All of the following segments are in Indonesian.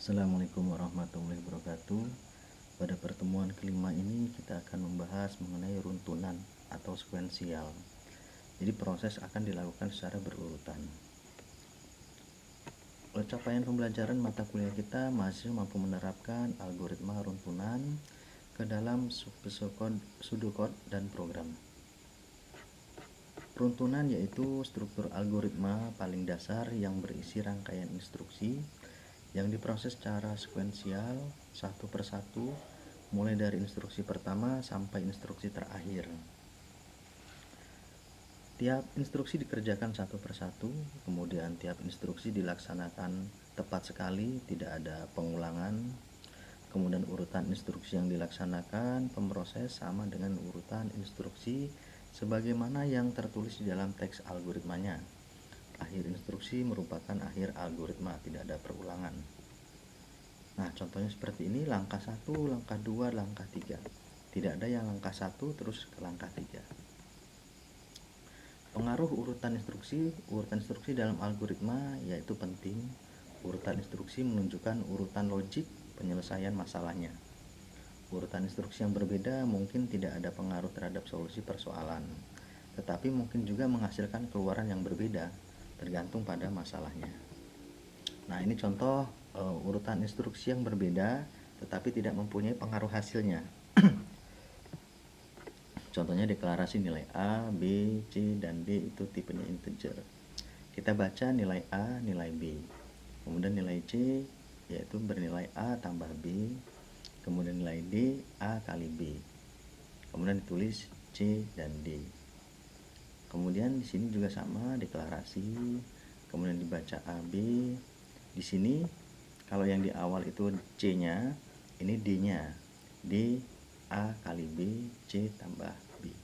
Assalamualaikum warahmatullahi wabarakatuh. Pada pertemuan kelima ini kita akan membahas mengenai runtunan atau sekuensial. Jadi proses akan dilakukan secara berurutan. Oleh capaian pembelajaran mata kuliah kita, mahasiswa mampu menerapkan algoritma runtunan ke dalam pseudocode dan program. Runtunan yaitu struktur algoritma paling dasar yang berisi rangkaian instruksi yang diproses secara sekuensial satu persatu, mulai dari instruksi pertama sampai instruksi terakhir. Tiap instruksi dikerjakan satu persatu, kemudian tiap instruksi dilaksanakan tepat sekali, tidak ada pengulangan. Kemudian urutan instruksi yang dilaksanakan pemproses sama dengan urutan instruksi sebagaimana yang tertulis di dalam teks algoritmanya. Akhir instruksi merupakan akhir algoritma, tidak ada perulangan. Nah, contohnya seperti ini, langkah 1, langkah 2, langkah 3. Tidak ada yang langkah 1 terus ke langkah 3. Pengaruh urutan instruksi dalam algoritma yaitu penting. Urutan instruksi menunjukkan urutan logik penyelesaian masalahnya. Urutan instruksi yang berbeda mungkin tidak ada pengaruh terhadap solusi persoalan, tetapi mungkin juga menghasilkan keluaran yang berbeda tergantung pada masalahnya. Nah, ini contoh urutan instruksi yang berbeda tetapi tidak mempunyai pengaruh hasilnya. Contohnya deklarasi nilai A, B, C, dan D itu tipenya integer. Kita baca nilai A, nilai B. Kemudian nilai C yaitu bernilai A tambah B. Kemudian nilai D, A kali B. Kemudian ditulis C dan D. Kemudian di sini juga sama, deklarasi. Kemudian dibaca A, B. Di sini kalau yang di awal itu C-nya, ini D-nya. D A kali B, C tambah B.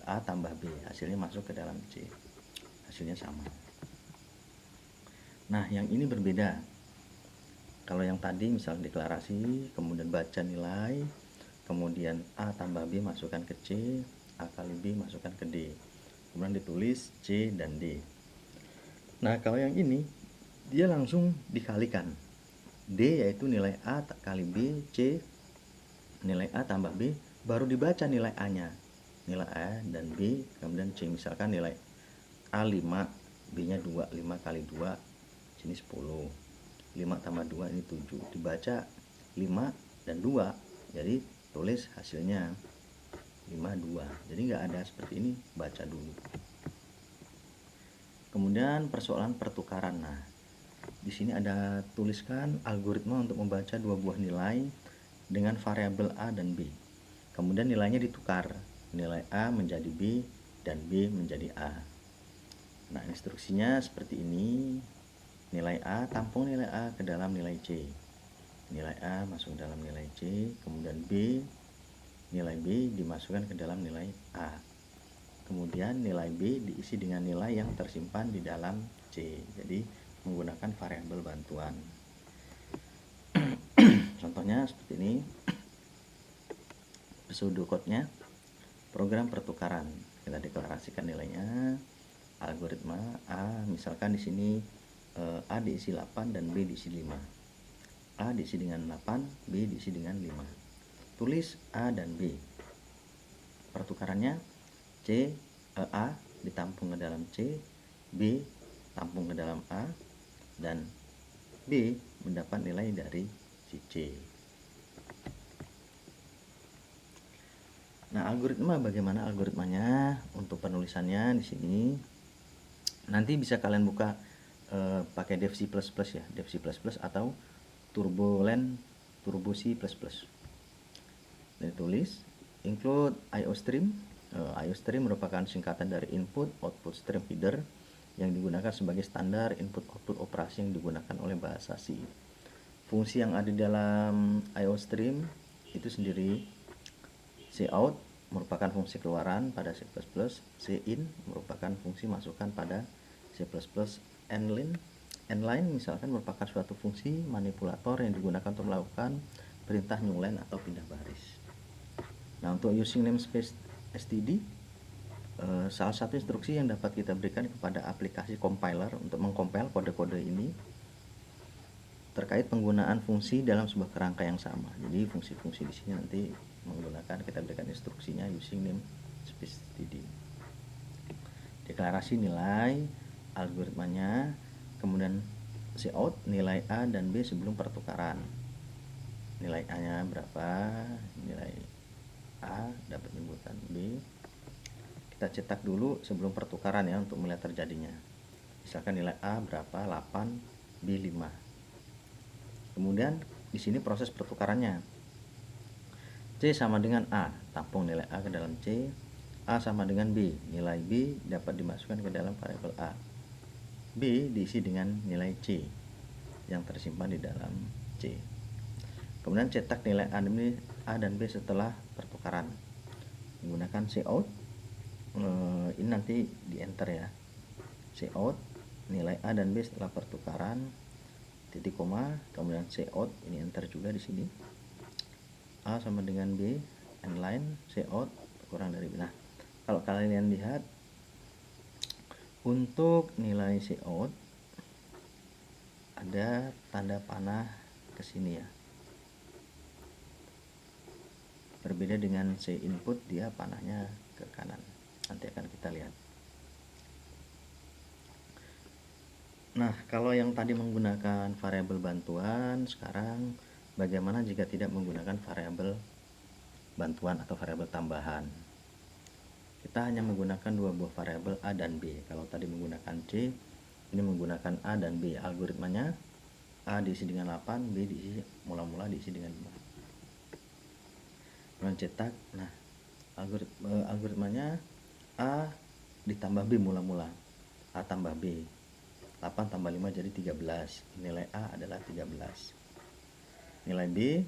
A tambah B, hasilnya masuk ke dalam C. Hasilnya sama. Nah, yang ini berbeda. Kalau yang tadi misalnya deklarasi, kemudian baca nilai, kemudian A tambah B masukkan ke C, A kali B masukkan ke D. Kemudian ditulis C dan D. Nah, kalau yang ini dia langsung dikalikan. D yaitu nilai A kali B, C nilai A tambah B, baru dibaca nilai A-nya. Nilai A dan B, kemudian C. Misalkan nilai A 5, B-nya 2, 5 kali 2, sini 10. 5 tambah 2 ini 7. Dibaca 5 dan 2, jadi tulis hasilnya 5, 2. Jadi nggak ada seperti ini, baca dulu. Kemudian persoalan pertukaran. Nah, di sini ada tuliskan algoritma untuk membaca dua buah nilai dengan variabel A dan B. Kemudian nilainya ditukar. Nilai A menjadi B dan B menjadi A. Nah, instruksinya seperti ini. Nilai A, tampung nilai A ke dalam nilai C. Nilai A masuk ke dalam nilai C, kemudian B, nilai B dimasukkan ke dalam nilai A. Kemudian nilai B diisi dengan nilai yang tersimpan di dalam C. Jadi menggunakan variabel bantuan. Contohnya seperti ini. Pseudocode-nya program pertukaran. Kita deklarasikan nilainya. Algoritma A, misalkan di sini A diisi 8 dan B diisi 5. A diisi dengan 8, B diisi dengan 5. Tulis A dan B. Pertukarannya A ditampung ke dalam C, B tampung ke dalam A, dan B mendapat nilai dari si C. Nah, algoritma bagaimana algoritmanya untuk penulisannya di sini. Nanti bisa kalian buka pakai Dev C++ ya, Dev C++ atau Turbo C++. Dan tulis include IOStream. IOStream merupakan singkatan dari input output stream header yang digunakan sebagai standar input-output operasi yang digunakan oleh bahasa C. Fungsi yang ada di dalam IOStream itu sendiri, cout merupakan fungsi keluaran pada C++, cin merupakan fungsi masukan pada C++, nline misalkan merupakan suatu fungsi manipulator yang digunakan untuk melakukan perintah new line atau pindah baris. Nah, untuk using namespace std, salah satu instruksi yang dapat kita berikan kepada aplikasi compiler untuk mengcompile kode-kode ini. terkait penggunaan fungsi dalam sebuah kerangka yang sama. Jadi fungsi-fungsi di sini nanti menggunakan, kita berikan instruksinya using name space td. Deklarasi nilai algoritmanya, kemudian cout nilai A dan B sebelum pertukaran. Nilai A nya berapa, nilai A dapat inputan B. Kita cetak dulu sebelum pertukaran ya, untuk melihat terjadinya. Misalkan nilai A berapa, 8, B 5. Kemudian di sini proses pertukarannya. C sama dengan A, tampung nilai A ke dalam C. A sama dengan B, nilai B dapat dimasukkan ke dalam variabel A. B diisi dengan nilai C yang tersimpan di dalam C. Kemudian cetak nilai A dan B setelah pertukaran menggunakan cout. Ini nanti di enter ya, cout nilai A dan B setelah pertukaran, titik koma, kemudian cout, ini enter juga di sini. A sama dengan B, endline, cout kurang dari B. Nah, kalau kalian lihat untuk nilai cout ada tanda panah ke sini ya. Berbeda dengan C input, dia panahnya ke kanan. Nanti akan kita lihat. Nah, kalau yang tadi menggunakan variabel bantuan, sekarang bagaimana jika tidak menggunakan variabel bantuan atau variabel tambahan? Kita hanya menggunakan dua buah variabel A dan B. Kalau tadi menggunakan C, ini menggunakan A dan B. Algoritmanya A diisi dengan 8, B diisi mula-mula diisi dengan 5. Mencetak, nah algoritmanya A ditambah B mula-mula, A tambah B, 8 tambah 5 jadi 13. Nilai A adalah 13. Nilai B,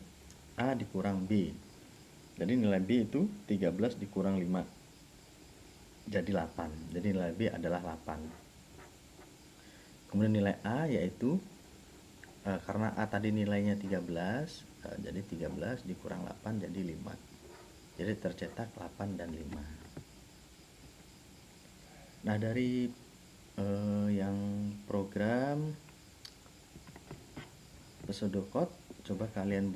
A dikurang B, jadi nilai B itu 13 dikurang 5 jadi 8. Jadi nilai B adalah 8. Kemudian nilai A yaitu karena A tadi nilainya 13, jadi 13 dikurang 8 jadi 5. Jadi tercetak 8 dan 5. Nah, dari yang program pseudocode, coba kalian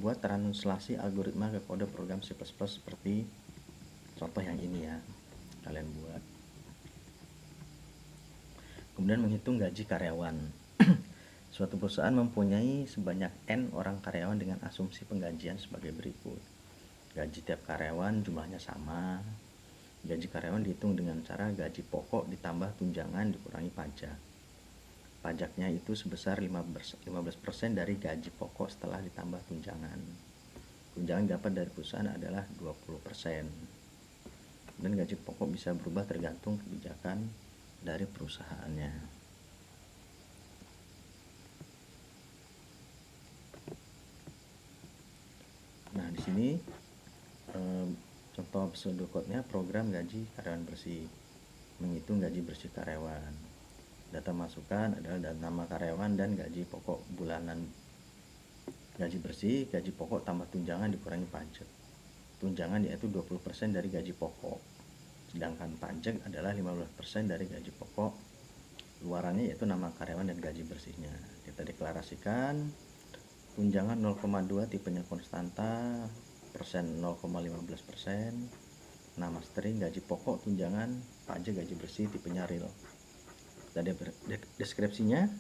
buat translasi algoritma ke kode program C++ seperti contoh yang ini ya. Kalian buat. Kemudian menghitung gaji karyawan. Suatu perusahaan mempunyai sebanyak N orang karyawan dengan asumsi penggajian sebagai berikut. Gaji tiap karyawan jumlahnya sama. Gaji karyawan dihitung dengan cara gaji pokok ditambah tunjangan dikurangi pajak. Pajaknya itu sebesar 15% dari gaji pokok setelah ditambah tunjangan. Tunjangan dapat dari perusahaan adalah 20%. Dan gaji pokok bisa berubah tergantung kebijakan dari perusahaannya. Nah, di sini contoh pseudocode-nya program gaji karyawan bersih, menghitung gaji bersih karyawan. Data masukan adalah nama karyawan dan gaji pokok bulanan. Gaji bersih, gaji pokok tambah tunjangan dikurangi pajak. Tunjangan yaitu 20% dari gaji pokok. Sedangkan pajak adalah 15% dari gaji pokok. Luarannya yaitu nama karyawan dan gaji bersihnya. Kita deklarasikan tunjangan 0,2 tipenya konstanta, persen 0,15%, nama string gaji pokok tunjangan, pajak gaji bersih tipenya real. Tadi deskripsinya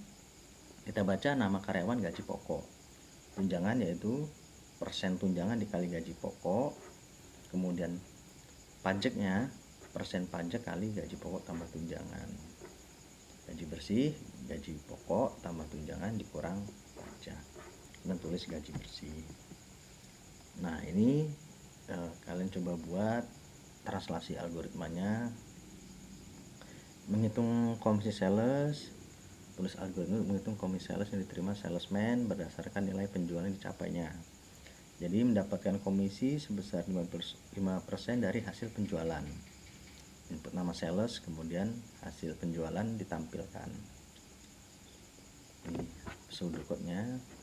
kita baca nama karyawan gaji pokok, tunjangan yaitu persen tunjangan dikali gaji pokok, kemudian pajaknya persen pajak kali gaji pokok tambah tunjangan. Gaji bersih, gaji pokok tambah tunjangan dikurang pajak. Dan tulis gaji bersih. Nah, ini kalian coba buat translasi algoritmanya. Menghitung komisi sales, tulis algoritma menghitung komisi sales yang diterima salesman berdasarkan nilai penjualan yang dicapainya. Jadi mendapatkan komisi sebesar 5% dari hasil penjualan. Input nama sales, kemudian hasil penjualan ditampilkan. Ini pseudocode-nya.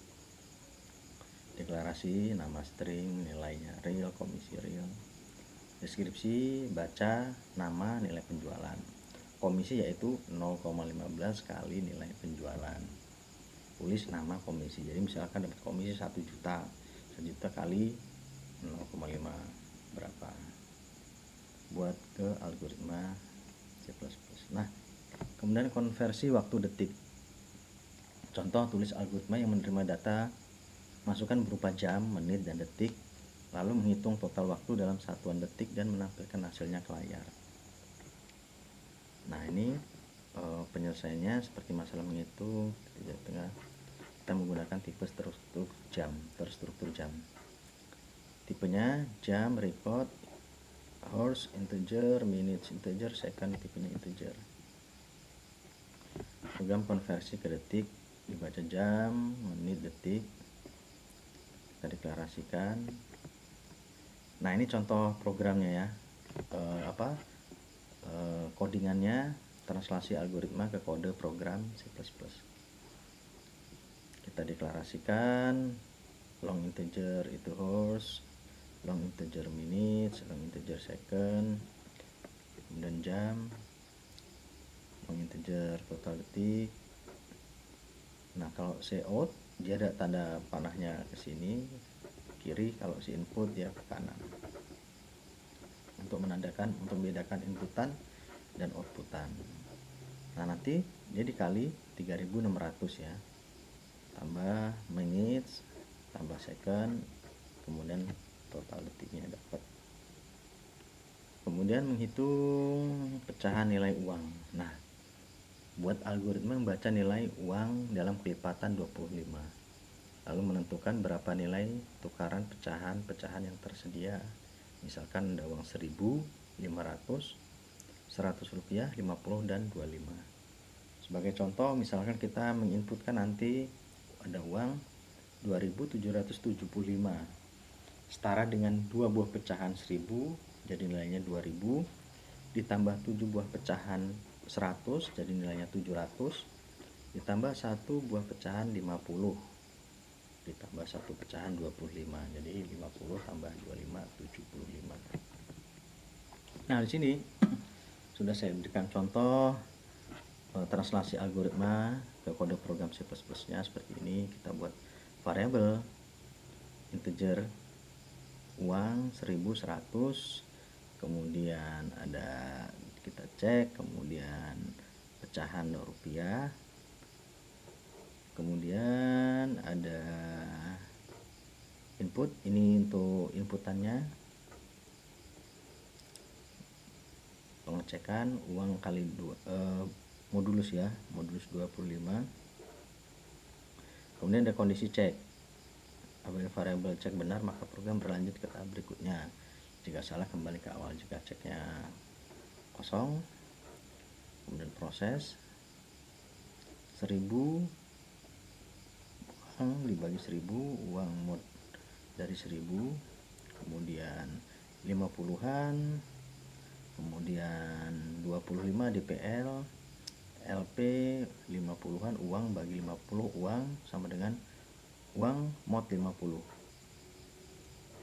Deklarasi, nama string, nilainya real, komisi real. Deskripsi, baca, nama, nilai penjualan. Komisi yaitu 0,15 kali nilai penjualan. tulis nama komisi. Jadi misalkan dapat komisi 1 juta, 1 juta kali 0,5 berapa, buat ke algoritma C++. Nah, kemudian konversi waktu detik. Contoh, tulis algoritma yang menerima data masukan berupa jam, menit, dan detik, lalu menghitung total waktu dalam satuan detik dan menampilkan hasilnya ke layar. Nah, ini penyelesaiannya seperti masalah menghitung tengah. Kita menggunakan tipe terstruktur jam. Tipenya jam, record, hours, integer, minutes, integer, second, tipenya integer. Program konversi ke detik, dibaca jam, menit, detik, kita deklarasikan. Nah, ini contoh programnya ya, codingannya, translasi algoritma ke kode program C++. Kita deklarasikan long integer itu hours, long integer minutes, long integer second, kemudian jam, long integer total detik. Nah, kalau cout dia ada tanda panahnya ke sini kiri, kalau si input dia ke kanan, untuk membedakan inputan dan outputan. Nah, nanti dia dikali 3600 ya, tambah minutes, tambah second, kemudian total detiknya dapat. Kemudian menghitung pecahan nilai uang. Nah, buat algoritma membaca nilai uang dalam kelipatan 25, lalu menentukan berapa nilai tukaran pecahan yang tersedia. Misalkan ada uang 1000, 500, 100 rupiah, 50, dan 25. Sebagai contoh, misalkan kita menginputkan nanti ada uang 2775 setara dengan 2 buah pecahan 1000, jadi nilainya 2000, ditambah 7 buah pecahan 100, jadi nilainya 700, ditambah 1 buah pecahan 50, ditambah 1 pecahan 25, jadi 50 tambah 25, 75. Nah, di sini sudah saya berikan contoh translasi algoritma ke kode program C++-nya seperti ini. Kita buat variabel integer uang 1100, kemudian ada kita cek, kemudian pecahan rupiah, kemudian ada input, ini untuk inputannya, pengecekan uang kali 2 modulus ya, modulus 25. Kemudian ada kondisi cek. Apabila variabel cek benar, maka program berlanjut ke tahap berikutnya. Jika salah, kembali ke awal. Jika ceknya kosong, kemudian proses 1000 uang dibagi 1000, uang mod dari 1000, kemudian 50-an, kemudian 25 DPL, LP 50-an, uang bagi 50, uang sama dengan uang mod 50.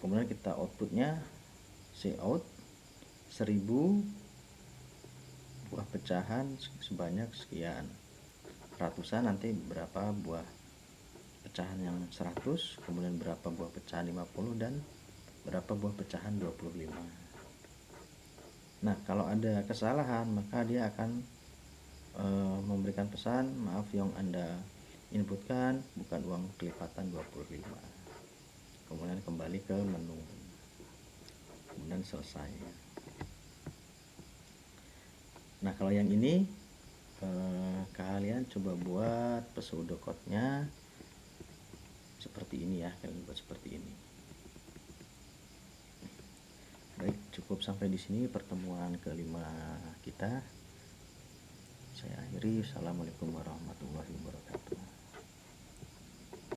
Kemudian kita outputnya cout 1000 buah pecahan sebanyak sekian, ratusan nanti berapa buah pecahan yang 100, kemudian berapa buah pecahan 50, dan berapa buah pecahan 25. Nah, kalau ada kesalahan, maka dia akan memberikan pesan, maaf yang Anda inputkan bukan uang kelipatan 25. Kemudian kembali ke menu, kemudian selesai. Nah, kalau yang ini kalian coba buat pseudocode-nya seperti ini ya, kalian buat seperti ini. Baik, cukup sampai di sini pertemuan kelima kita. Saya akhiri. Assalamualaikum warahmatullahi wabarakatuh.